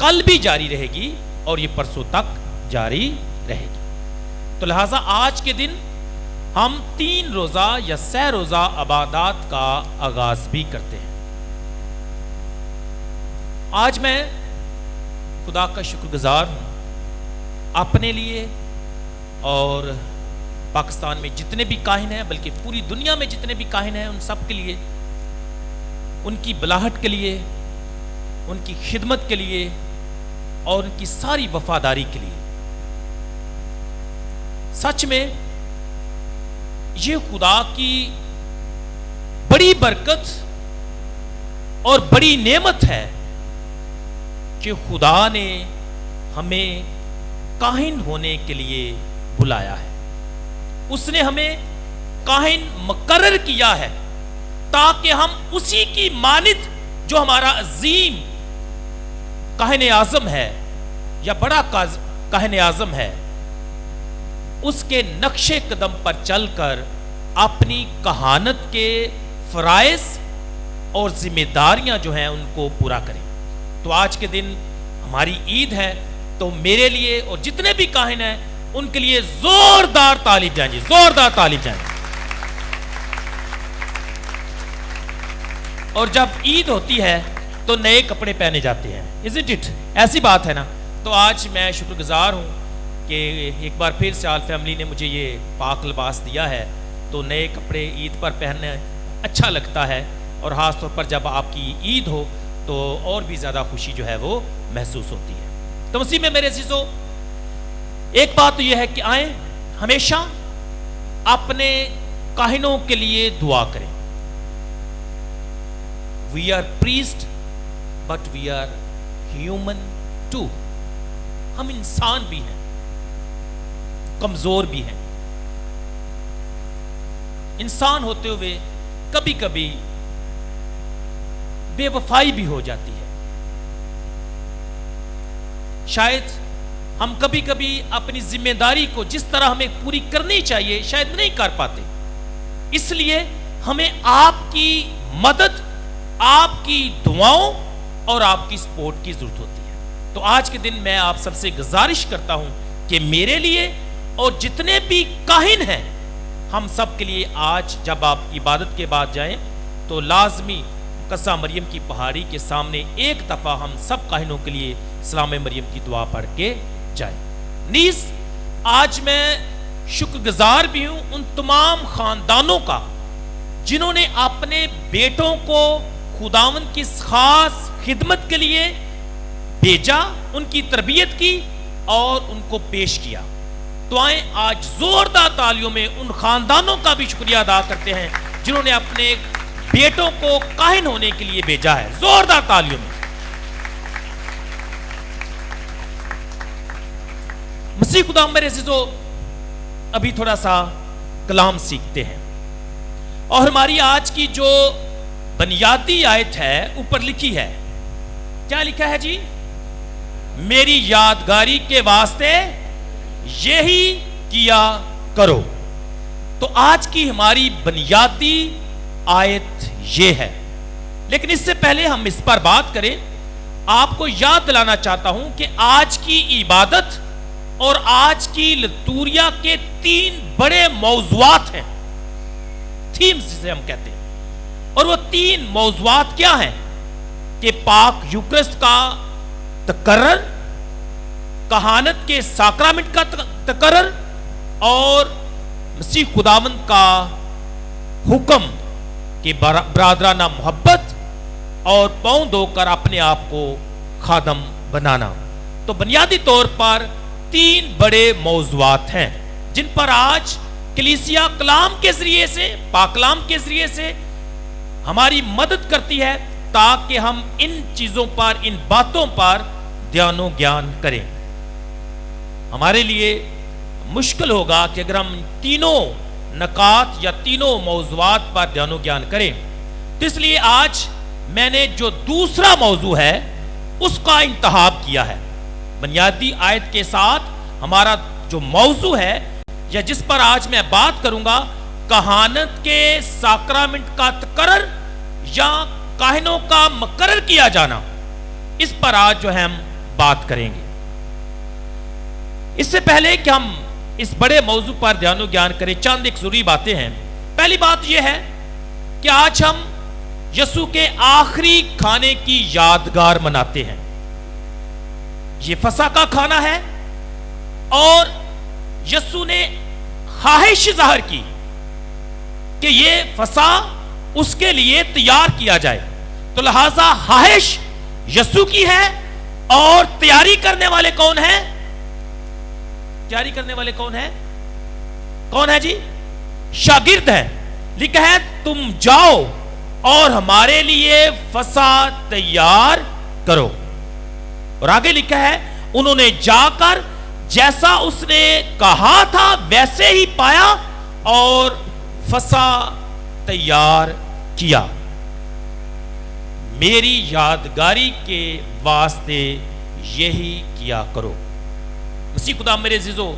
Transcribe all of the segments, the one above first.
کل بھی جاری رہے گی اور یہ پرسوں تک جاری رہے گی. تو لہٰذا آج کے دن ہم 3 روزہ یا 6 روزہ عبادات کا آغاز بھی کرتے ہیں. آج میں خدا کا شکر گزار ہوں اپنے لیے اور پاکستان میں جتنے بھی کاہن ہیں، بلکہ پوری دنیا میں جتنے بھی کاہن ہیں، ان سب کے لیے، ان کی بلاہٹ کے لیے، ان کی خدمت کے لیے اور ان کی ساری وفاداری کے لیے. سچ میں یہ خدا کی بڑی برکت اور بڑی نعمت ہے کہ خدا نے ہمیں کاہن ہونے کے لیے بلایا ہے. اس نے ہمیں کاہن مقرر کیا ہے تاکہ ہم اسی کی مانند جو ہمارا عظیم کاہن اعظم ہے یا بڑا کاہن اعظم ہے، اس کے نقش قدم پر چل کر اپنی کہانت کے فرائض اور ذمہ داریاں جو ہیں ان کو پورا کریں. تو آج کے دن ہماری عید ہے، تو میرے لیے اور جتنے بھی کاہن ہیں ان کے لیے زوردار تالیاں جائیں جی، زوردار تالیاں جائیں. اور جب عید ہوتی ہے تو نئے کپڑے پہنے جاتے ہیں، isn't it؟ ایسی بات ہے نا. تو آج میں شکر گزار ہوں کہ ایک بار پھر سے آل فیملی نے مجھے یہ پاک لباس دیا ہے، تو نئے کپڑے عید پر پہننا اچھا لگتا ہے، اور خاص طور پر جب آپ کی عید ہو تو اور بھی زیادہ خوشی جو ہے وہ محسوس ہوتی ہے. تو مسیح میں میرے عزیزو، ایک بات تو یہ ہے کہ آئیں ہمیشہ اپنے کاہنوں کے لیے دعا کریں. We are priest but we are human too. ہم انسان بھی ہیں، کمزور بھی ہیں. انسان ہوتے ہوئے کبھی کبھی بے وفائی بھی ہو جاتی ہے. شاید ہم کبھی کبھی اپنی ذمہ داری کو جس طرح ہمیں پوری کرنی چاہیے شاید نہیں کر پاتے. اس لیے ہمیں آپ کی مدد، آپ کی دعاؤں اور آپ کی سپورٹ کی ضرورت ہوتی ہے. تو آج کے دن میں آپ سب سے گزارش کرتا ہوں کہ میرے لیے اور جتنے بھی کاہن ہیں، ہم سب کے لیے آج جب آپ عبادت کے بعد جائیں تو لازمی قصہ مریم کی پہاڑی کے سامنے ایک دفعہ ہم سب کاہنوں کے لیے سلام مریم کی دعا پڑھ کے جائیں. نیز آج میں شکر گزار بھی ہوں ان تمام خاندانوں کا جنہوں نے اپنے بیٹوں کو خداوند کی خاص خدمت کے لیے بھیجا، ان کی تربیت کی اور ان کو پیش کیا. تو آئیں آج زوردار تالیوں میں ان خاندانوں کا بھی شکریہ ادا کرتے ہیں جنہوں نے اپنے بیٹوں کو کاہن ہونے کے لیے بھیجا ہے. زوردار تالیوں میں. مسیح خدا میرے عزیزو، ابھی تھوڑا سا کلام سیکھتے ہیں، اور ہماری آج کی جو بنیادی آیت ہے اوپر لکھی ہے. کیا لکھا ہے جی؟ میری یادگاری کے واسطے یہی کیا کرو. تو آج کی ہماری بنیادی آیت یہ ہے. لیکن اس سے پہلے ہم اس پر بات کریں، آپ کو یاد دلانا چاہتا ہوں کہ آج کی عبادت اور آج کی لتوریا کے 3 بڑے موضوعات ہیں، تھیمز جسے ہم کہتے ہیں. اور وہ 3 موضوعات کیا ہیں کہ پاک یوکرسٹ کا تقرر، کہانت کے ساکرامنٹ کا تقرر اور مسیح خداوند کا حکم کہ برادرانہ محبت اور پاؤں دھو کر اپنے آپ کو خادم بنانا. تو بنیادی طور پر 3 بڑے موضوعات ہیں جن پر آج کلیسیا کلام کے ذریعے سے، پاک کلام کے ذریعے سے ہماری مدد کرتی ہے تاکہ ہم ان چیزوں پر، ان باتوں پر دھیان و گیان کریں. ہمارے لیے مشکل ہوگا کہ اگر ہم تینوں نکات یا تینوں موضوعات پر دھیان و گیان کریں. تو اس لیے آج میں نے جو دوسرا موضوع ہے اس کا انتخاب کیا ہے. بنیادی آیت کے ساتھ ہمارا جو موضوع ہے یا جس پر آج میں بات کروں گا، کہانت کے ساکرامنٹ کا تقرر یا کاہنوں کا مقرر کیا جانا، اس پر آج جو ہے ہم بات کریں گے۔ اس سے پہلے کہ ہم اس بڑے موضوع پر دھیان و گیان کریں، چند ایک ضروری باتیں ہیں۔ پہلی بات یہ ہے کہ آج ہم یسوع کے آخری کھانے کی یادگار مناتے ہیں۔ یہ فسح کا کھانا ہے اور یسوع نے خواہش ظاہر کی کہ یہ فسح اس کے لیے تیار کیا جائے، تو لہذا خواہش یسوع کی ہے اور تیاری کرنے والے کون ہیں؟ تیاری کرنے والے کون ہیں؟ کون ہے جی؟ شاگرد ہیں۔ لکھا ہے تم جاؤ اور ہمارے لیے فسح تیار کرو، اور آگے لکھا ہے انہوں نے جا کر جیسا اس نے کہا تھا ویسے ہی پایا اور فسح تیار کیا۔ میری یادگاری کے واسطے یہی کیا کرو۔ مسیح خدا میرے عزیزو،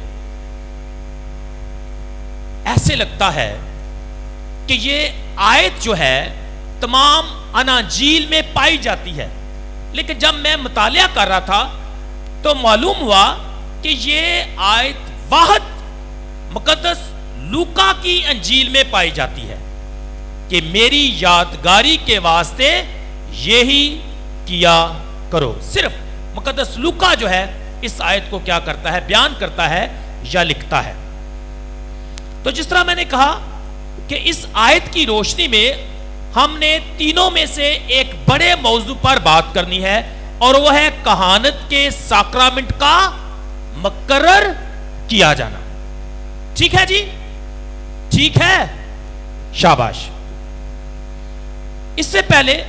ایسے لگتا ہے کہ یہ آیت جو ہے تمام اناجیل میں پائی جاتی ہے، لیکن جب میں مطالعہ کر رہا تھا تو معلوم ہوا کہ یہ آیت واحد مقدس لوکا کی انجیل میں پائی جاتی ہے کہ میری یادگاری کے واسطے یہی کیا کرو۔ صرف مقدس لوکا جو ہے اس آیت کو کیا کرتا ہے؟ بیان کرتا ہے یا لکھتا ہے۔ تو جس طرح میں نے کہا کہ اس آیت کی روشنی میں ہم نے تینوں میں سے ایک بڑے موضوع پر بات کرنی ہے، اور وہ ہے کہانت کے ساکرامنٹ کا مقرر کیا جانا۔ ٹھیک ہے جی؟ ٹھیک ہے، شاباش۔ اس سے پہلے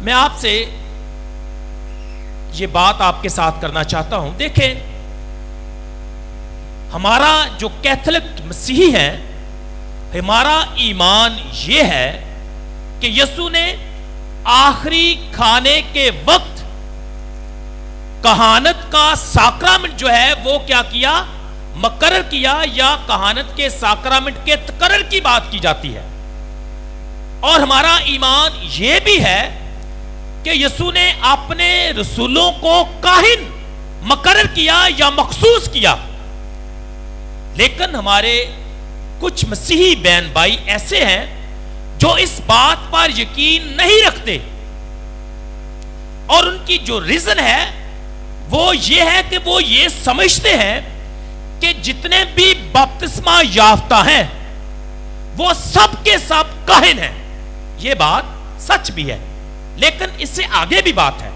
میں آپ سے یہ بات آپ کے ساتھ کرنا چاہتا ہوں۔ دیکھیں، ہمارا جو کیتھولک مسیحی ہے، ہمارا ایمان یہ ہے کہ یسوع نے آخری کھانے کے وقت کہانت کا ساکرامنٹ جو ہے وہ کیا کیا؟ مقرر کیا، یا کہانت کے ساکرامنٹ کے تقرر کی بات کی جاتی ہے۔ اور ہمارا ایمان یہ بھی ہے کہ یسوع نے اپنے رسولوں کو کاہن مقرر کیا یا مخصوص کیا، لیکن ہمارے کچھ مسیحی بہن بھائی ایسے ہیں جو اس بات پر یقین نہیں رکھتے، اور ان کی جو ریزن ہے وہ یہ ہے کہ وہ یہ سمجھتے ہیں کہ جتنے بھی بپتسمہ یافتہ ہیں وہ سب کے سب کاہن ہیں۔ یہ بات سچ بھی ہے، لیکن اس سے آگے بھی بات ہے۔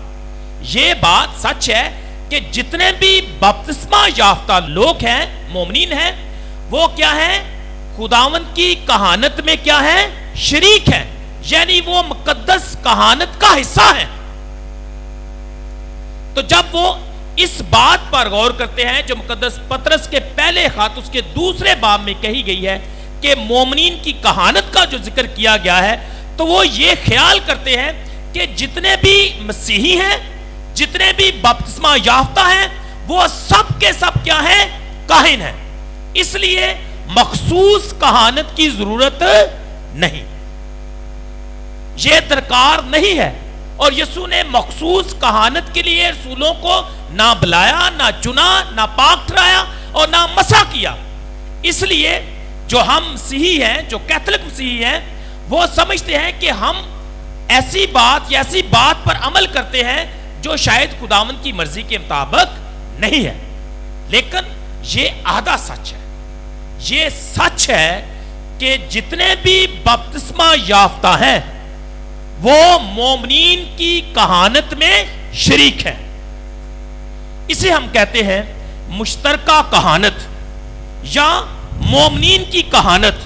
یہ بات سچ ہے کہ جتنے بھی بپتسمہ یافتہ لوگ ہیں، مومنین ہیں، وہ کیا ہیں؟ خداوند کی کہانت میں کیا ہیں؟ شریک ہیں، یعنی وہ مقدس کہانت کا حصہ ہیں۔ تو جب وہ اس بات پر غور کرتے ہیں جو مقدس پطرس کے پہلے خط اس کے دوسرے باب میں کہی گئی ہے کہ مومنین کی کہانت کا جو ذکر کیا گیا ہے، تو وہ یہ خیال کرتے ہیں کہ جتنے بھی مسیحی ہیں، جتنے بھی بپتسمہ یافتہ ہیں، وہ سب کے سب کیا ہیں؟ کاہن ہیں۔ اس لیے مخصوص کہانت کی ضرورت نہیں، یہ درکار نہیں ہے، اور یسوع نے مخصوص کہانت کے لیے رسولوں کو نہ بلایا، نہ چنا، نہ پاک ٹھہرایا اور نہ مسح کیا۔ اس لیے جو ہم مسیحی ہیں، جو کیتھولک مسیحی ہیں، وہ سمجھتے ہیں کہ ہم ایسی بات یا ایسی بات پر عمل کرتے ہیں جو شاید خداوند کی مرضی کے مطابق نہیں ہے، لیکن یہ آدھا سچ ہے۔ یہ سچ ہے کہ جتنے بھی بپتسمہ یافتہ ہیں وہ مومنین کی کہانت میں شریک ہیں۔ اسے ہم کہتے ہیں مشترکہ کہانت، یا مومنین کی کہانت،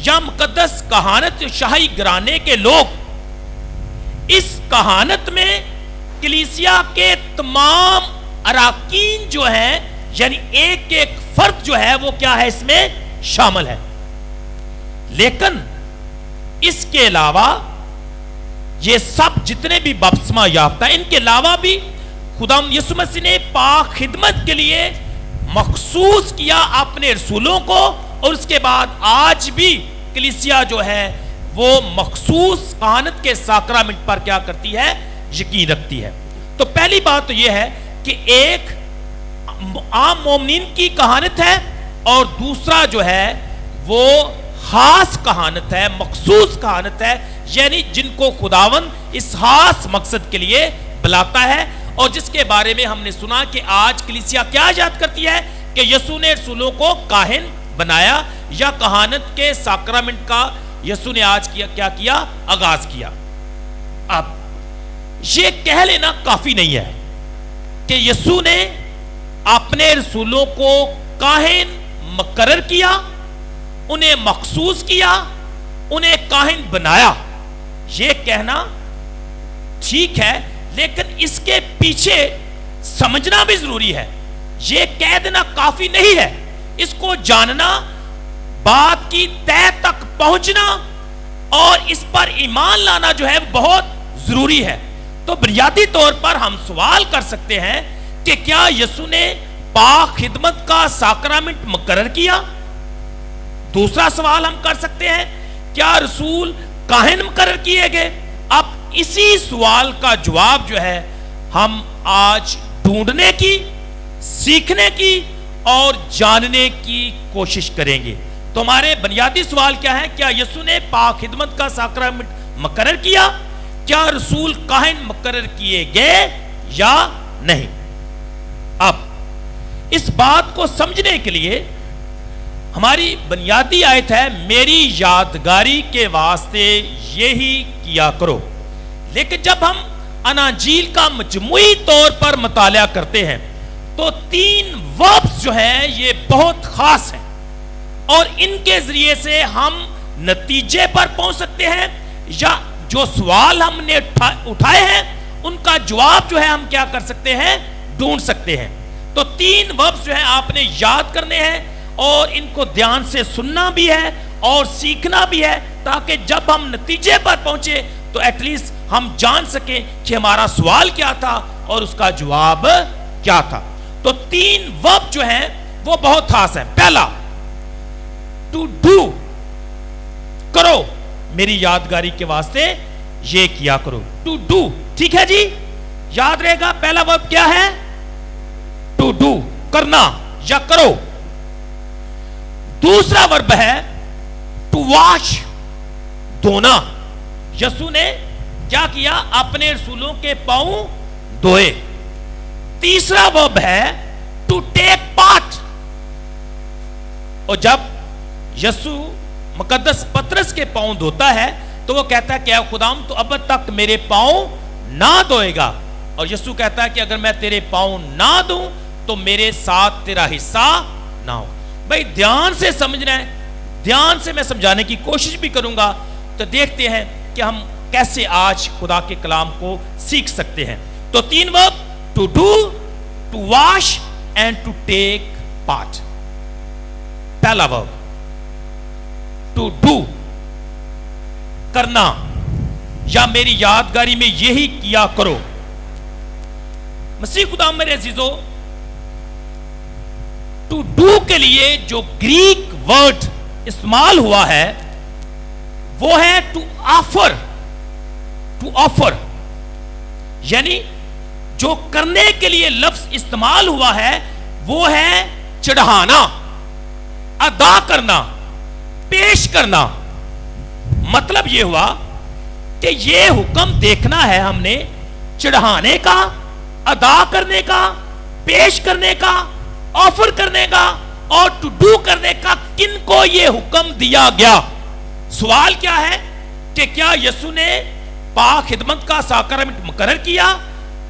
یا مقدس کہانت۔ شاہی گھرانے کے لوگ اس کہانت میں کلیسیا کے تمام اراکین جو ہیں، یعنی ایک ایک فرد جو ہے وہ کیا ہے؟ اس میں شامل ہے۔ لیکن اس کے علاوہ یہ سب جتنے بھی بپتسمہ یافتہ ہیں، ان کے علاوہ بھی خدا یسوع مسیح نے پاک خدمت کے لیے مخصوص کیا اپنے رسولوں کو، اور اس کے بعد آج بھی کلیسیا جو ہے وہ مخصوص کہانت کے ساکرامنٹ پر کیا کرتی ہے؟ یقین رکھتی ہے. تو پہلی بات تو یہ ہے کہ ایک عام مومنین کی کہانت ہے اور دوسرا جو ہے وہ خاص کہانت ہے, مخصوص کہانت ہے, یعنی جن کو خداوند اس خاص مقصد کے لیے بلاتا ہے, اور جس کے بارے میں ہم نے سنا کہ آج کلیسیا کیا یاد کرتی ہے کہ یسوع نے رسولوں کو کاہن بنایا, یا کہانت کے ساکرامنٹ کا یسوع نے آج کیا کیا, آغاز کیا. اب یہ کہہ لینا کافی نہیں ہے کہ یسوع نے اپنے رسولوں کو کاہن مقرر کیا, انہیں مخصوص کیا, انہیں کاہن بنایا. یہ کہنا ٹھیک ہے, لیکن اس کے پیچھے سمجھنا بھی ضروری ہے. یہ کہہ دینا کافی نہیں ہے, اس کو جاننا, بات کی تہ تک پہنچنا اور اس پر ایمان لانا جو ہے بہت ضروری ہے. تو بنیادی طور پر ہم سوال کر سکتے ہیں کہ کیا یسوع نے پاک خدمت کا ساکرامنٹ مقرر کیا؟ دوسرا سوال ہم کر سکتے ہیں, کیا رسول کاہن مقرر کیے گئے؟ اب اسی سوال کا جواب جو ہے ہم آج ڈھونڈنے کی, سیکھنے کی اور جاننے کی کوشش کریں گے. تو ہمارے بنیادی سوال کیا ہے؟ کیا یسوع نے پاک خدمت کا ساکرامنٹ مقرر کیا؟ کیا رسول کاہن مقرر کیے گئے یا نہیں؟ اب اس بات کو سمجھنے کے لیے ہماری بنیادی آیت ہے, میری یادگاری کے واسطے یہی کیا کرو. لیکن جب ہم اناجیل کا مجموعی طور پر مطالعہ کرتے ہیں تو 3 وربز جو ہیں یہ بہت خاص ہیں, اور ان کے ذریعے سے ہم نتیجے پر پہنچ سکتے ہیں, یا جو سوال ہم نے اٹھائے ہیں ان کا جواب جو ہے ہم کیا کر سکتے ہیں, ڈھونڈ سکتے ہیں. تو 3 وربز جو ہیں آپ نے یاد کرنے ہیں, اور ان کو دھیان سے سننا بھی ہے اور سیکھنا بھی ہے, تاکہ جب ہم نتیجے پر پہنچے تو ایٹ لیسٹ ہم جان سکیں کہ ہمارا سوال کیا تھا اور اس کا جواب کیا تھا. تو 3 ورب جو ہیں وہ بہت خاص ہیں. پہلا, ٹو ڈو, کرو, میری یادگاری کے واسطے یہ کیا کرو. ٹو ڈو, ٹھیک ہے جی, یاد رہے گا. پہلا ورب کیا ہے؟ ٹو ڈو, کرنا یا کرو. دوسرا ورب ہے ٹو واش, دھونا. یسوع نے کیا کیا؟ اپنے رسولوں کے پاؤں دھوئے. تیسرا ورب ہے ٹو ٹیک پارٹ, اور جب یسوع مقدس پترس کے پاؤں دھوتا ہے تو وہ کہتا ہے کہ اے خداوند تو اب تک میرے پاؤں نہ دھوئے گا, اور یسوع کہتا ہے کہ اگر میں تیرے پاؤں نہ دھوں تو میرے ساتھ تیرا حصہ نہ ہو. بھائی دھیان سے سمجھنا ہے, دھیان سے میں سمجھانے کی کوشش بھی کروں گا. تو دیکھتے ہیں کہ ہم کیسے آج خدا کے کلام کو سیکھ سکتے ہیں. تو 3 verb, to do, to wash and to take part. پہلا ورب ٹو ڈو, کرنا یا میری یادگاری میں یہی کیا کرو. مسیح خدا میرے عزیزو, ٹو ڈو کے لیے جو گریک ورڈ استعمال ہوا ہے وہ ہے ٹو آفر. ٹو آفر یعنی جو کرنے کے لیے لفظ استعمال ہوا ہے وہ ہے چڑھانا, ادا کرنا, پیش کرنا. مطلب یہ ہوا کہ یہ حکم دیکھنا ہے ہم نے چڑھانے کا, ادا کرنے کا, پیش کرنے کا, آفر کرنے کا اور ٹو ڈو کرنے کا. کن کو یہ حکم دیا گیا؟ سوال کیا ہے کہ کیا یسوع نے پاک خدمت کا ساکرامنٹ مقرر کیا؟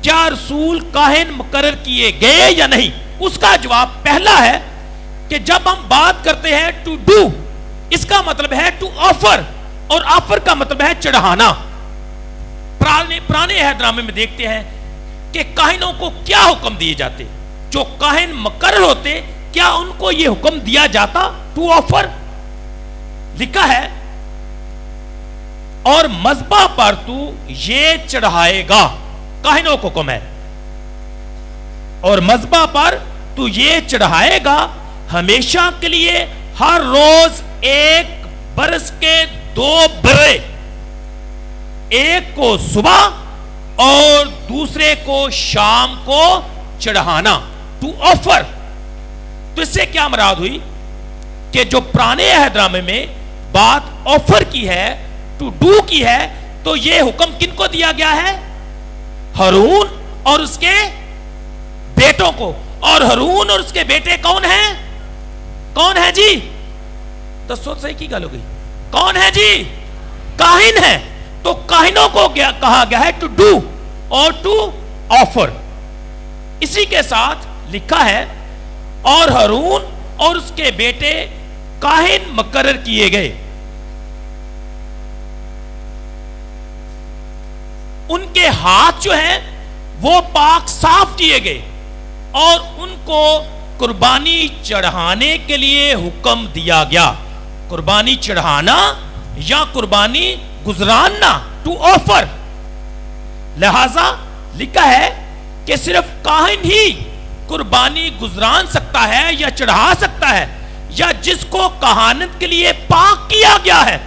کیا رسول کاہن مقرر کیے گئے یا نہیں؟ اس کا جواب پہلا ہے کہ جب ہم بات کرتے ہیں ٹو ڈو, اس کا مطلب ہے ٹو آفر, اور آفر کا مطلب ہے چڑھانا. پرانے عہد نامے میں دیکھتے ہیں کہ کاہنوں کو کیا حکم دیے جاتے. جو کاہن مقرر ہوتے کیا ان کو یہ حکم دیا جاتا ٹو آفر؟ لکھا ہے اور مذبح پر تو یہ چڑھائے گا, کاہنوں کو حکم ہے, اور مذبح پر تو یہ چڑھائے گا ہمیشہ کے لیے ہر روز 1 برس کے 2 برے, ایک کو صبح اور دوسرے کو شام کو چڑھانا، ٹو آفر. تو اس سے کیا مراد ہوئی کہ جو پرانے عہد نامے میں بات آفر کی ہے، ٹو ڈو کی ہے، تو یہ حکم کن کو دیا گیا ہے؟ ہارون اور اس کے بیٹوں کو. اور ہارون اور اس کے بیٹے کون ہیں؟ کون ہے جی؟ دسو صحیح کی گل ہو گئی. کون ہے جی؟ کاہن ہے. تو کاہنوں کو کہا گیا ہے ٹو ڈو اور ٹو آفر. اسی کے ساتھ لکھا ہے اور ہارون اور اس کے بیٹے کاہن مقرر کیے گئے. ان کے ہاتھ جو ہیں وہ پاک صاف کیے گئے اور ان کو قربانی چڑھانے کے لیے حکم دیا گیا. قربانی چڑھانا یا قربانی گزراننا، ٹو آفر. لہذا لکھا ہے کہ صرف کاہن ہی قربانی گزران سکتا ہے یا چڑھا سکتا ہے، یا جس کو کہانت کے لیے پاک کیا گیا ہے.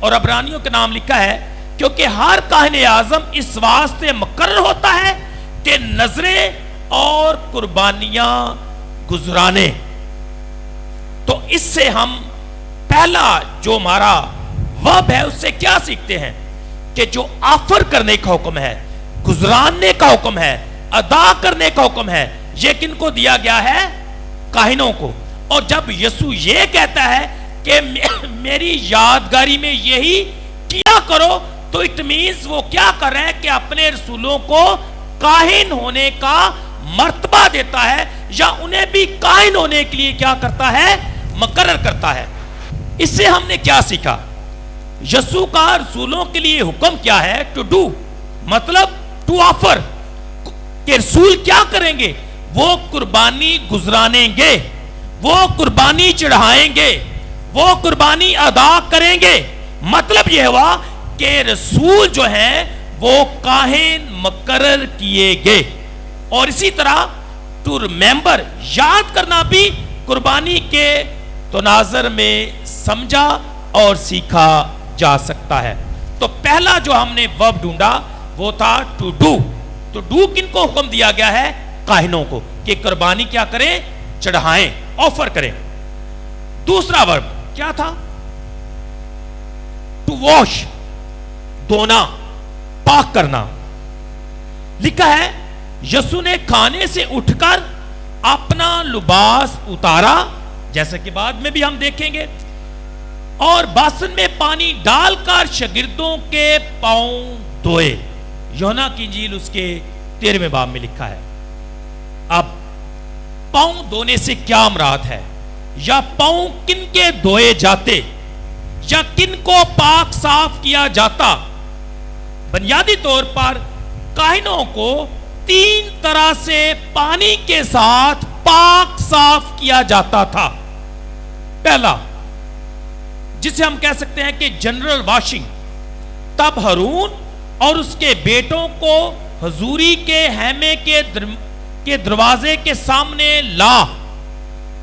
اور عبرانیوں کے نام لکھا ہے کیونکہ ہر کاہن اعظم اس واسطے مقرر ہوتا ہے کہ نذریں اور قربانیاں گزرانے. تو اس سے ہم پہلا جو ہمارا ورب ہے اس سے کیا سیکھتے ہیں کہ جو آفر کرنے کا حکم ہے، گزراننے کا حکم ہے، ادا کرنے کا حکم ہے، یہ کن کو دیا گیا ہے؟ کاہنوں کو. اور جب یسوع یہ کہتا ہے کہ میری یادگاری میں یہی کیا کرو، تو اٹ مینز وہ کیا کر رہے ہیں کہ اپنے رسولوں کو کاہن ہونے کا مرتبہ دیتا ہے، یا انہیں بھی کاہن ہونے کے لیے کیا کرتا ہے؟ مقرر کرتا ہے. اس سے ہم نے کیا سیکھا؟ یسوع کا رسولوں کے لیے حکم کیا ہے؟ ٹو ڈو، مطلب ٹو آفر. کہ رسول کیا کریں گے؟ وہ قربانی گزرانیں گے، وہ قربانی چڑھائیں گے، وہ قربانی ادا کریں گے. مطلب یہ ہوا کہ رسول جو ہیں وہ کاہن مقرر کیے گئے. اور اسی طرح ٹو ریممبر، یاد کرنا بھی قربانی کے تناظر میں سمجھا اور سیکھا جا سکتا ہے. تو پہلا جو ہم نے ورب ڈھونڈا وہ تھا ٹو ڈو. تو ڈو کن کو حکم دیا گیا ہے؟ کاہنوں کو، کہ قربانی کیا کریں؟ چڑھائیں، آفر کریں. دوسرا ورب کیا تھا؟ ٹو واش، دھونا، پاک کرنا. لکھا ہے یسوع نے کھانے سے اٹھ کر اپنا لباس اتارا، جیسا کہ بعد میں بھی ہم دیکھیں گے، اور باسن میں پانی ڈال کر شاگردوں کے پاؤں دھوئے. یوحنا کی انجیل اس کے 13ویں باب میں لکھا ہے. اب پاؤں دھونے سے کیا مراد ہے؟ یا پاؤں کن کے دھوئے جاتے، یا کن کو پاک صاف کیا جاتا؟ بنیادی طور پر کاہنوں کو 3 طرح سے پانی کے ساتھ پاک صاف کیا جاتا تھا. پہلا، جسے ہم کہہ سکتے ہیں کہ جنرل واشنگ. تب ہارون اور اس کے بیٹوں کو حضوری کے خیمے کے دروازے کے سامنے لا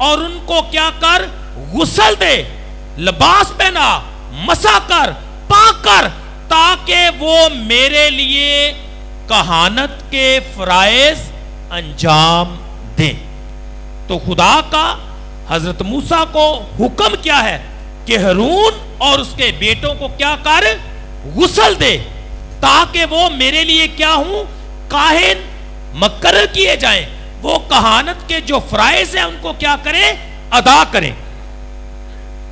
اور ان کو کیا کر؟ غسل دے، لباس پہنا، مسح کر، پاک کر، تاکہ وہ میرے لیے کہانت کے فرائض انجام دیں. تو خدا کا حضرت موسیٰ کو حکم کیا ہے کہ ہارون اور اس کے بیٹوں کو کیا کر؟ غسل دے، تاکہ وہ میرے لیے کیا ہوں؟ کاہن مقرر کیے جائیں. وہ کہانت کے جو فرائض ہیں ان کو کیا کریں؟ ادا کریں.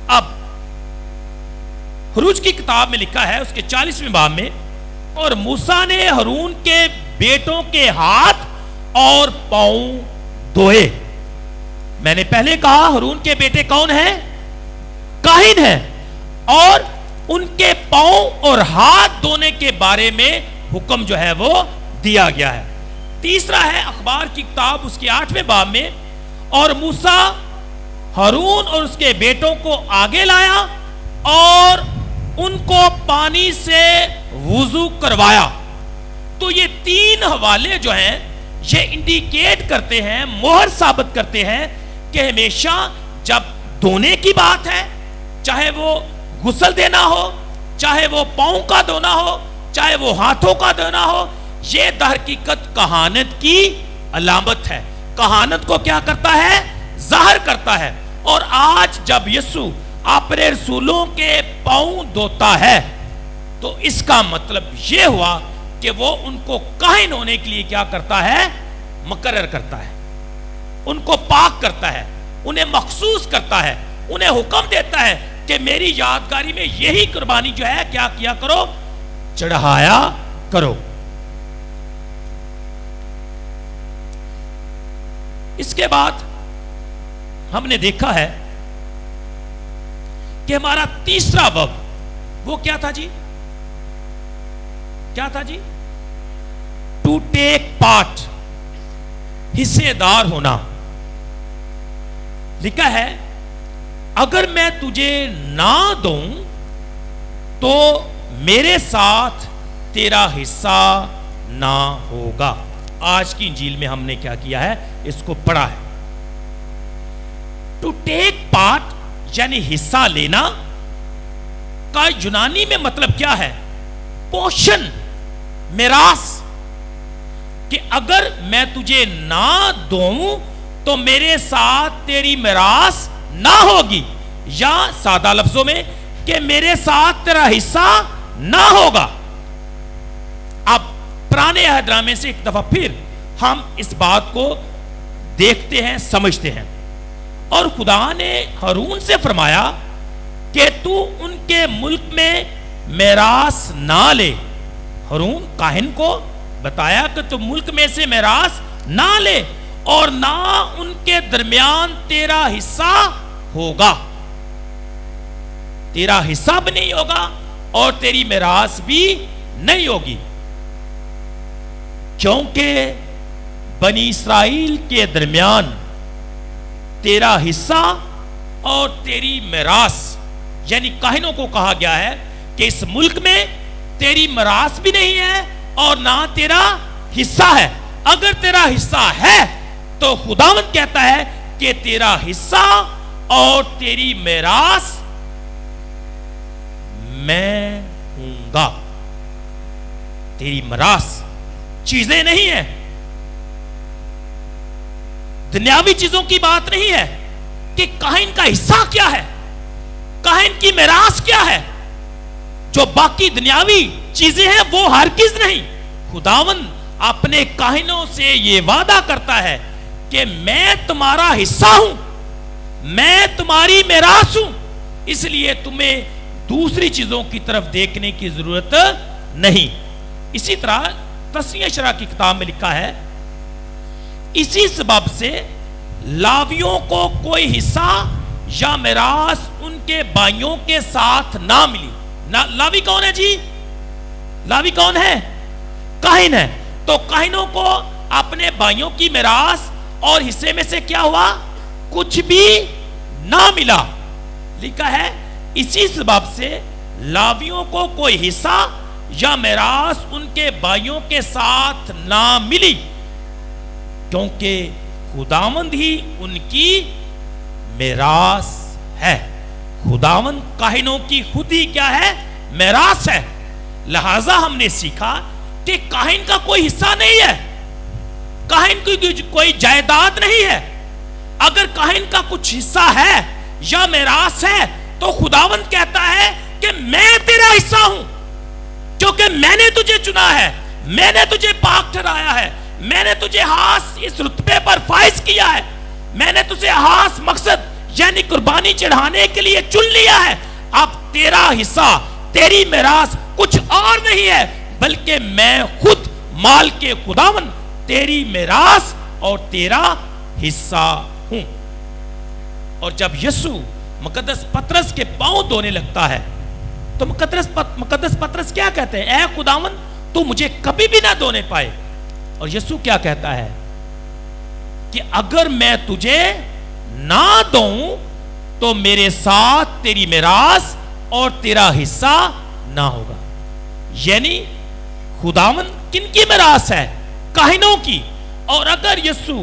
اب خروج کی کتاب میں لکھا ہے اس کے 40ویں باب میں، اور موسیٰ نے ہارون کے بیٹوں کے ہاتھ اور پاؤں دھوئے. میں نے پہلے کہا ہارون کے بیٹے کون ہیں؟ کاہن ہیں. اور ان کے پاؤں اور ہاتھ دھونے کے بارے میں حکم جو ہے وہ دیا گیا ہے. تیسرا ہے اخبار کی کتاب اس کے 8ویں باب میں، اور موسیٰ ہارون اور اس کے بیٹوں کو آگے لایا اور ان کو پانی سے وضو کروایا. تو یہ 3 حوالے جو ہیں یہ انڈیکیٹ کرتے ہیں، مہر ثابت کرتے ہیں کہ ہمیشہ جب دھونے کی بات ہے، چاہے وہ غسل دینا ہو، چاہے وہ پاؤں کا دھونا ہو، چاہے وہ ہاتھوں کا دھونا ہو، یہ در حقیقت کہانت کی علامت ہے. کہانت کو کیا کرتا ہے؟ ظاہر کرتا ہے. اور آج جب یسوع اپنے رسولوں کے پاؤں دھوتا ہے تو اس کا مطلب یہ ہوا کہ وہ ان کو کاہن ہونے کے لیے کیا کرتا ہے؟ مقرر کرتا ہے, ان کو پاک کرتا ہے, انہیں مخصوص کرتا ہے, انہیں حکم دیتا ہے کہ میری یادگاری میں یہی قربانی جو ہے کیا کیا کرو؟ چڑھایا کرو. اس کے بعد ہم نے دیکھا ہے کہ ہمارا تیسرا ورب وہ کیا تھا جی؟ کیا تھا جی؟ ٹو ٹیک پارٹ, حصے دار ہونا. لکھا ہے اگر میں تجھے نہ دوں تو میرے ساتھ تیرا حصہ نہ ہوگا. آج کی انجیل میں ہم نے کیا کیا ہے؟ اس کو پڑھا ہے. ٹو ٹیک پارٹ یعنی حصہ لینا کا یونانی میں مطلب کیا ہے؟ پوشن, میراث. کہ اگر میں تجھے نہ دوں تو میرے ساتھ تیری میراث نہ ہوگی, یا سادہ لفظوں میں کہ میرے ساتھ تیرا حصہ نہ ہوگا. اب پرانے عہد نامے سے ایک دفعہ پھر ہم اس بات کو دیکھتے ہیں, سمجھتے ہیں. اور خدا نے ہارون سے فرمایا کہ تو ان کے ملک میں میراث نہ لے. ہارون کاہن کو بتایا کہ تو ملک میں سے میراث نہ لے اور نہ ان کے درمیان تیرا حصہ ہوگا. تیرا حصہ بھی نہیں ہوگا اور تیری میراث بھی نہیں ہوگی, کیونکہ بنی اسرائیل کے درمیان تیرا حصہ اور تیری میراث, یعنی کاہنوں کو کہا گیا ہے کہ اس ملک میں تیری میراث بھی نہیں ہے اور نہ تیرا حصہ ہے. اگر تیرا حصہ ہے تو خداوند کہتا ہے کہ تیرا حصہ اور تیری میراث میں ہوں گا. تیری میراث چیزیں نہیں ہیں, دنیاوی چیزوں کی بات نہیں ہے کہ کاہن کا حصہ کیا ہے, کاہن کی میراث کیا ہے. جو باقی دنیاوی چیزیں ہیں وہ ہرگز نہیں. خداوند اپنے کاہنوں سے یہ وعدہ کرتا ہے کہ میں تمہارا حصہ ہوں, میں تمہاری میراث ہوں, اس لیے تمہیں دوسری چیزوں کی طرف دیکھنے کی ضرورت نہیں. اسی طرح تسنیہ شرح کی کتاب میں لکھا ہے اسی سبب سے لاویوں کو کوئی حصہ یا میراث ان کے بھائیوں کے ساتھ نہ ملی. لاوی کون ہے جی؟ لاوی کون ہے؟ کاہن ہے. تو کاہنوں کو اپنے بھائیوں کی میراث اور حصے میں سے کیا ہوا؟ کچھ بھی نہ ملا. لکھا ہے اسی سبب سے لاویوں کو کوئی حصہ یا میراث ان کے بھائیوں کے ساتھ نہ ملی, کیونکہ خداوند ہی ان کی میراث ہے. خداوند کاہنوں کی خود ہی کیا ہے؟ میراث ہے. لہذا ہم نے سیکھا کہ کاہن کا کوئی حصہ نہیں ہے, کاہن کی کوئی جائیداد نہیں ہے. اگر کاہن کا کچھ حصہ ہے یا میراث ہے تو خداوند کہتا ہے کہ میں تیرا حصہ ہوں, کیونکہ میں نے تجھے چنا ہے, میں نے تجھے پاک ٹھہرایا ہے, میں نے تجھے خاص اس رتبے پر فائز کیا ہے, میں نے تجھے خاص مقصد یعنی قربانی چڑھانے کے لیے چن لیا ہے. اب تیرا حصہ, تیری میراث کچھ اور نہیں ہے بلکہ میں خود مال کے خداوند تیری میراث اور تیرا حصہ ہوں. اور جب یسوع مقدس پطرس کے پاؤں دھونے لگتا ہے تو مقدس پطرس کیا کہتے ہیں؟ اے خداوند تو مجھے کبھی بھی نہ دھونے پائے. اور یسوع کیا کہتا ہے کہ اگر میں تجھے نہ دوں تو میرے ساتھ تیری میراث اور تیرا حصہ نہ ہوگا. یعنی خداوند کن کی میراث ہے؟ کاہنوں کی. اور اگر یسوع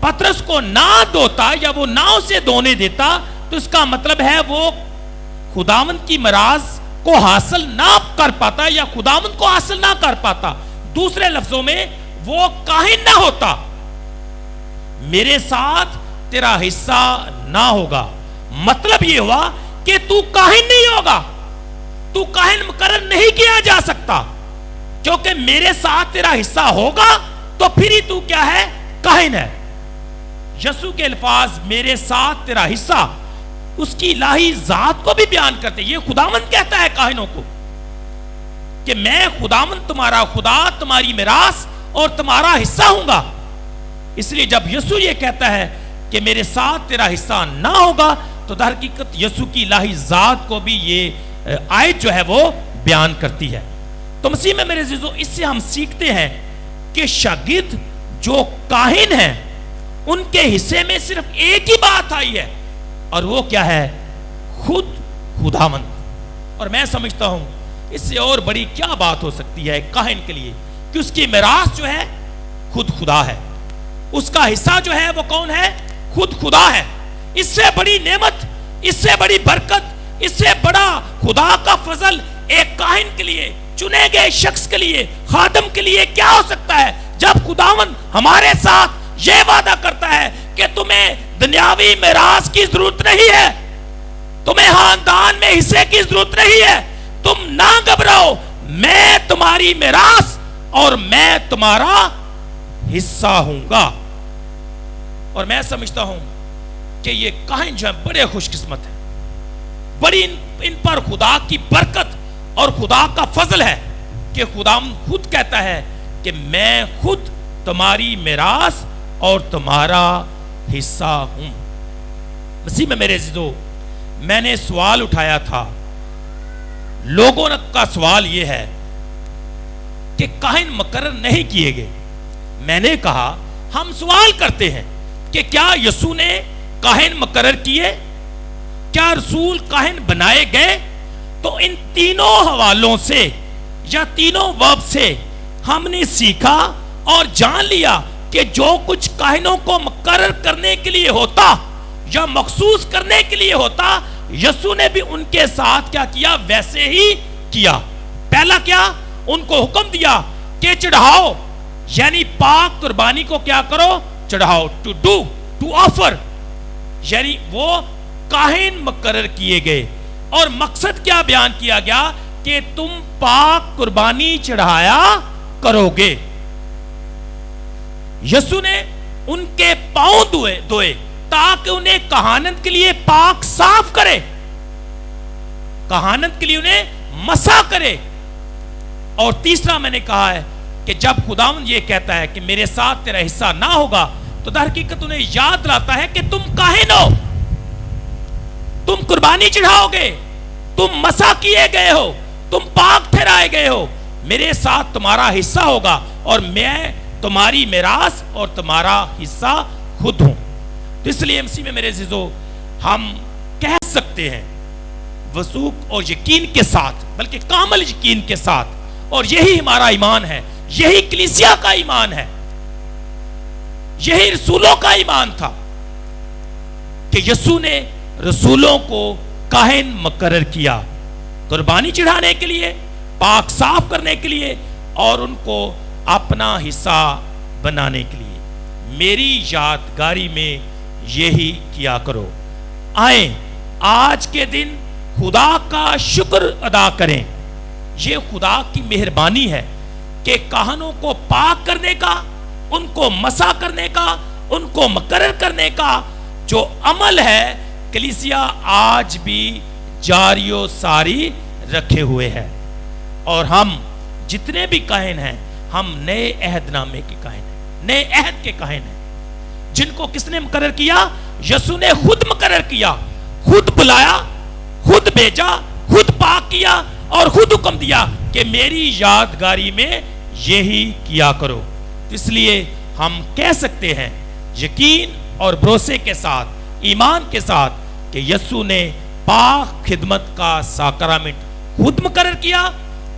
پطرس کو نہ دھوتا یا وہ نہ اسے دھونے دیتا تو اس کا مطلب ہے وہ خداوند کی میراث کو حاصل نہ کر پاتا یا خداوند کو حاصل نہ کر پاتا. دوسرے لفظوں میں وہ کاہن نہ ہوتا، میرے ساتھ تیرا حصہ نہ ہوگا. مطلب یہ ہوا کہ تو کاہن نہیں ہوگا، تو کاہن مقرر نہیں کیا جا سکتا، کیونکہ میرے ساتھ تیرا حصہ ہوگا تو پھر ہی تو کیا ہے؟ کاہن ہے. یسوع کے الفاظ میرے ساتھ تیرا حصہ اس کی الہی ذات کو بھی بیان کرتے. یہ خداوند کہتا ہے کاہنوں کو کہ میں خداوند تمہارا خدا، تمہاری میراث اور تمہارا حصہ ہوں گا. اس لیے جب یسوع یہ کہتا ہے کہ میرے ساتھ تیرا حصہ نہ ہوگا تو در حقیقت یسوع کی الہی ذات کو بھی یہ آیت جو ہے وہ بیان کرتی ہے. تو مسیح میں میرے عزیزو، اس سے ہم سیکھتے ہیں کہ شاگرد جو کاہن ہیں ان کے حصے میں صرف ایک ہی بات آئی ہے، اور وہ کیا ہے؟ خود خداوند. اور میں سمجھتا ہوں اس سے اور بڑی کیا بات ہو سکتی ہے کاہن کے لیے کہ اس کی میراث جو ہے خود خدا ہے، اس کا حصہ جو ہے وہ کون ہے؟ خود خدا ہے. اس سے بڑی نعمت، اس سے بڑی برکت، اس سے بڑا خدا کا فضل ایک کاہن کے لیے، چنے گئے شخص کے لیے، خادم کے لیے کیا ہو سکتا ہے جب خداوند ہمارے ساتھ یہ وعدہ کرتا ہے کہ تمہیں دنیاوی میراث کی ضرورت نہیں ہے، تمہیں خاندان میں حصے کی ضرورت نہیں ہے، تم نہ گھبراؤ، میں تمہاری میراث اور میں تمہارا حصہ ہوں گا. اور میں سمجھتا ہوں کہ یہ کاہن جو ہے بڑے خوش قسمت ہیں، بڑی ان پر خدا کی برکت اور خدا کا فضل ہے کہ خدا خود کہتا ہے کہ میں خود تمہاری میراث اور تمہارا حصہ ہوں. مسیح میں میرے عزیزو، میں نے سوال اٹھایا تھا، لوگوں کا سوال یہ ہے کہ کاہن مقرر نہیں کیے گئے. میں نے کہا ہم سوال کرتے ہیں کہ کیا یسوع نے کاہن مقرر کیے؟ کیا رسول کاہن بنائے گئے؟ تو ان تینوں حوالوں سے یا تینوں ورب سے ہم نے سیکھا اور جان لیا کہ جو کچھ کاہنوں کو مقرر کرنے کے لیے ہوتا یا مخصوص کرنے کے لیے ہوتا، یسوع نے بھی ان کے ساتھ کیا کیا؟ ویسے ہی کیا. پہلا کیا؟ ان کو حکم دیا کہ چڑھاؤ، یعنی پاک قربانی کو کیا کرو؟ چڑھاؤ. ٹو آفر، یعنی وہ کاہن مقرر کیے گئے. اور مقصد کیا بیان کیا گیا؟ کہ تم پاک قربانی چڑھایا کرو گے. یسوع نے ان کے پاؤں دھوئے تاکہ انہیں کہانت کے لیے پاک صاف کرے، کہانت کے لیے انہیں مسح کرے. اور تیسرا میں نے کہا ہے کہ جب خداوند یہ کہتا ہے کہ میرے ساتھ تیرا حصہ نہ ہوگا تو در حقیقت انہیں یاد دلاتا ہے کہ تم کاہن ہو، تم قربانی چڑھاؤ گے، تم مسح کیے گئے ہو، تم پاک ٹھہرائے گئے ہو، میرے ساتھ تمہارا حصہ ہوگا اور میں تمہاری میراث اور تمہارا حصہ خود ہوں. تو اس لیے مسیح میں میرے عزیزو، ہم کہہ سکتے ہیں وثوق اور یقین کے ساتھ، بلکہ کامل یقین کے ساتھ، اور یہی ہمارا ایمان ہے، یہی کلیسیا کا ایمان ہے، یہی رسولوں کا ایمان تھا کہ یسوع نے رسولوں کو کاہن مقرر کیا قربانی چڑھانے کے لیے، پاک صاف کرنے کے لیے اور ان کو اپنا حصہ بنانے کے لیے. میری یادگاری میں یہی کیا کرو. آئیں آج کے دن خدا کا شکر ادا کریں. یہ خدا کی مہربانی ہے کہ کاہنوں کو پاک کرنے کا، ان کو مسح کرنے کا، ان کو مقرر کرنے کا جو عمل ہے کلیسیا آج بھی جاری و ساری رکھے ہوئے ہے. اور ہم جتنے بھی کاہن ہیں ہم نئے عہد نامے کے کاہن ہیں، نئے عہد کے کاہن ہیں، جن کو کس نے مقرر کیا؟ یسوع نے خود مقرر کیا، خود بلایا، خود بھیجا، خود پاک کیا اور خود حکم دیا کہ میری یادگاری میں یہی کیا کرو. اس لیے ہم کہہ سکتے ہیں یقین اور بھروسے کے ساتھ، ایمان کے ساتھ کہ یسوع نے پاک خدمت کا ساکرامنٹ خود مقرر کیا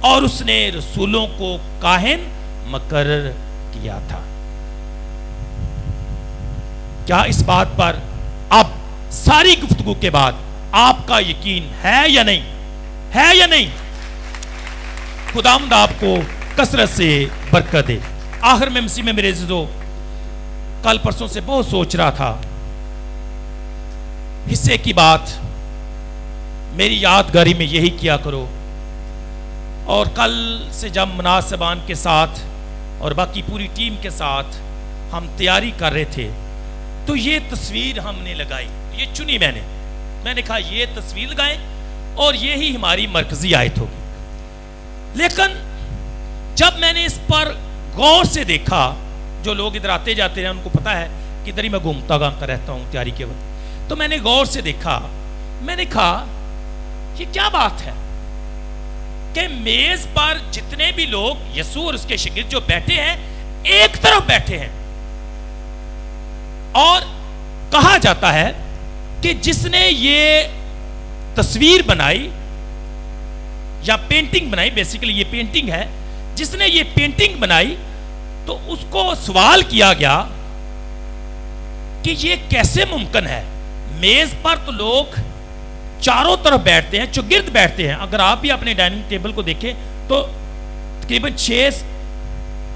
اور اس نے رسولوں کو کاہن مقرر کیا تھا. کیا اس بات پر اب ساری گفتگو کے بعد آپ کا یقین ہے یا نہیں؟ ہے یا نہیں؟ خداوند آپ کو کثرت سے برکت دے۔ آخر میں مسیح میں میرے عزیزو، کل پرسوں سے بہت سوچ رہا تھا، حصے کی بات میری یادگاری میں یہی کیا کرو، اور کل سے جب مناسبان کے ساتھ اور باقی پوری ٹیم کے ساتھ ہم تیاری کر رہے تھے تو یہ تصویر ہم نے لگائی، یہ چنی میں نے کہا یہ تصویر لگائیں اور یہی ہماری مرکزی آیت ہوگی۔ لیکن جب میں نے اس پر غور سے دیکھا، جو لوگ ادھر آتے جاتے ہیں ان کو پتا ہے کہ ادھر ہی میں گھومتا رہتا ہوں تیاری کے وقت، تو میں نے غور سے دیکھا، میں نے کہا یہ کیا بات ہے کہ میز پر جتنے بھی لوگ یسوع اور اس کے شاگرد جو بیٹھے ہیں ایک طرف بیٹھے ہیں، اور کہا جاتا ہے کہ جس نے یہ تصویر بنائی یا پینٹنگ بنائی، بیسیکلی یہ پینٹنگ ہے، جس نے یہ پینٹنگ بنائی تو اس کو سوال کیا گیا کہ یہ کیسے ممکن ہے، میز پر تو لوگ چاروں طرف بیٹھتے ہیں، چوگرد بیٹھتے ہیں۔ اگر آپ بھی اپنے ڈائننگ ٹیبل کو دیکھیں تو تقریباً 6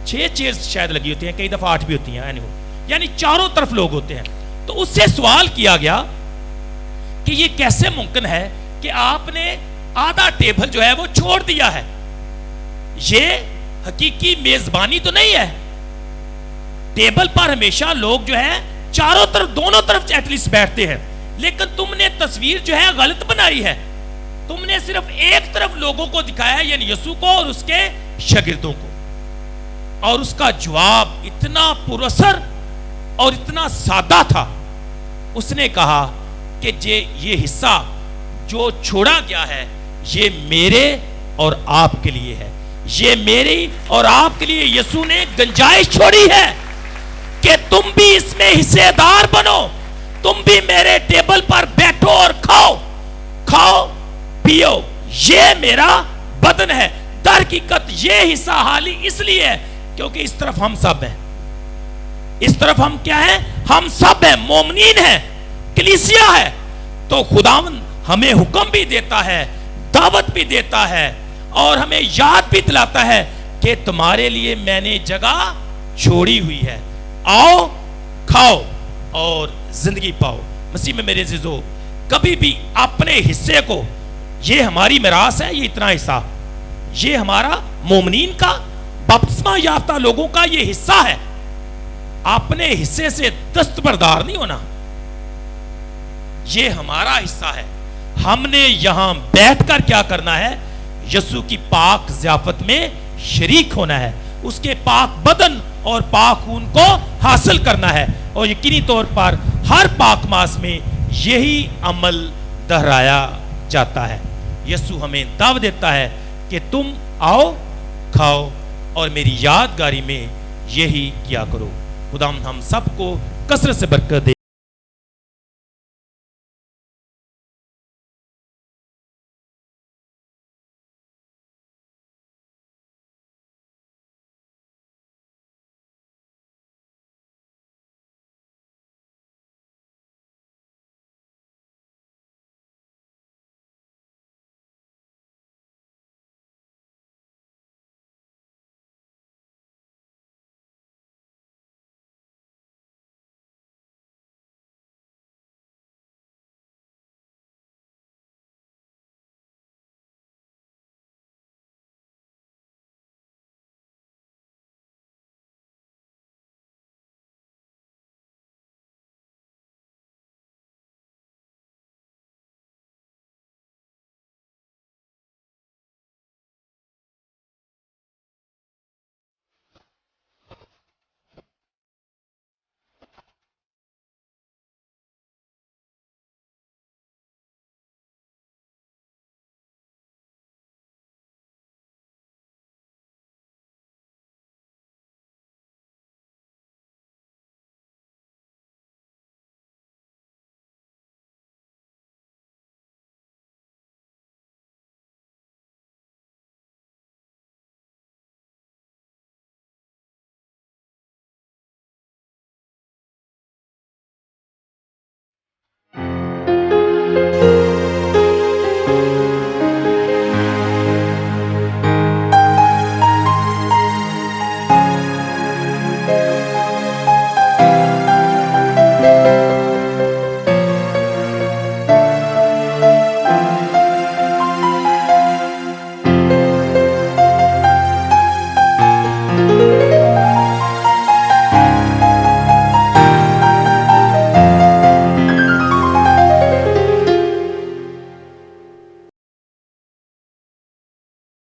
چیئرز شاید لگی ہوتی ہیں، کئی دفعہ 8 بھی ہوتی ہیں، یعنی چاروں طرف لوگ ہوتے ہیں۔ تو اس سے سوال کیا گیا کہ یہ کیسے ممکن ہے کہ آپ نے آدھا ٹیبل جو ہے وہ چھوڑ دیا ہے، یہ حقیقی میزبانی تو نہیں ہے۔ ٹیبل پر ہمیشہ لوگ جو ہے چاروں طرف، دونوں طرف ایٹ لیسٹ بیٹھتے ہیں، لیکن تم نے تصویر جو ہے غلط بنائی ہے، تم نے صرف ایک طرف لوگوں کو دکھایا ہے، یعنی یسوع کو اور اس کے شاگردوں کو۔ اور اس کا جواب اتنا پر اثر اور اتنا سادہ تھا، اس نے کہا کہ یہ حصہ جو چھوڑا گیا ہے یہ میرے اور آپ کے لیے ہے، یہ میری اور آپ کے لیے یسوع نے گنجائش چھوڑی ہے کہ تم بھی اس میں حصے دار بنو، تم بھی میرے ٹیبل پر بیٹھو اور کھاؤ پیو، یہ میرا بدن ہے۔ در حقیقت یہ حصہ حالی اس لیے ہے کیونکہ اس طرف ہم سب ہیں، اس طرف ہم کیا ہیں؟ ہم سب ہیں، مومنین ہیں، کلیسیا ہے۔ تو خداوند ہمیں حکم بھی دیتا ہے، دعوت بھی دیتا ہے، اور ہمیں یاد بھی دلاتا ہے کہ تمہارے لیے میں نے جگہ چھوڑی ہوئی ہے، آؤ کھاؤ اور زندگی پاؤ۔ مسیح میں میرے عزیزو، کبھی بھی اپنے حصے کو، یہ ہماری میراث ہے، یہ اتنا حصہ، یہ ہمارا مومنین کا، بپتسمہ یافتہ لوگوں کا یہ حصہ ہے، اپنے حصے سے دستبردار نہیں ہونا، یہ ہمارا حصہ ہے۔ ہم نے یہاں بیٹھ کر کیا کرنا ہے؟ یسوع کی پاک ضیافت میں شریک ہونا ہے، اس کے پاک بدن اور پاک خون کو حاصل کرنا ہے، اور یقینی طور پر ہر پاک ماس میں یہی عمل دہرایا جاتا ہے۔ یسوع ہمیں دعوت دیتا ہے کہ تم آؤ کھاؤ اور میری یادگاری میں یہی کیا کرو۔ خدا ہم سب کو کثرت سے برکت دے۔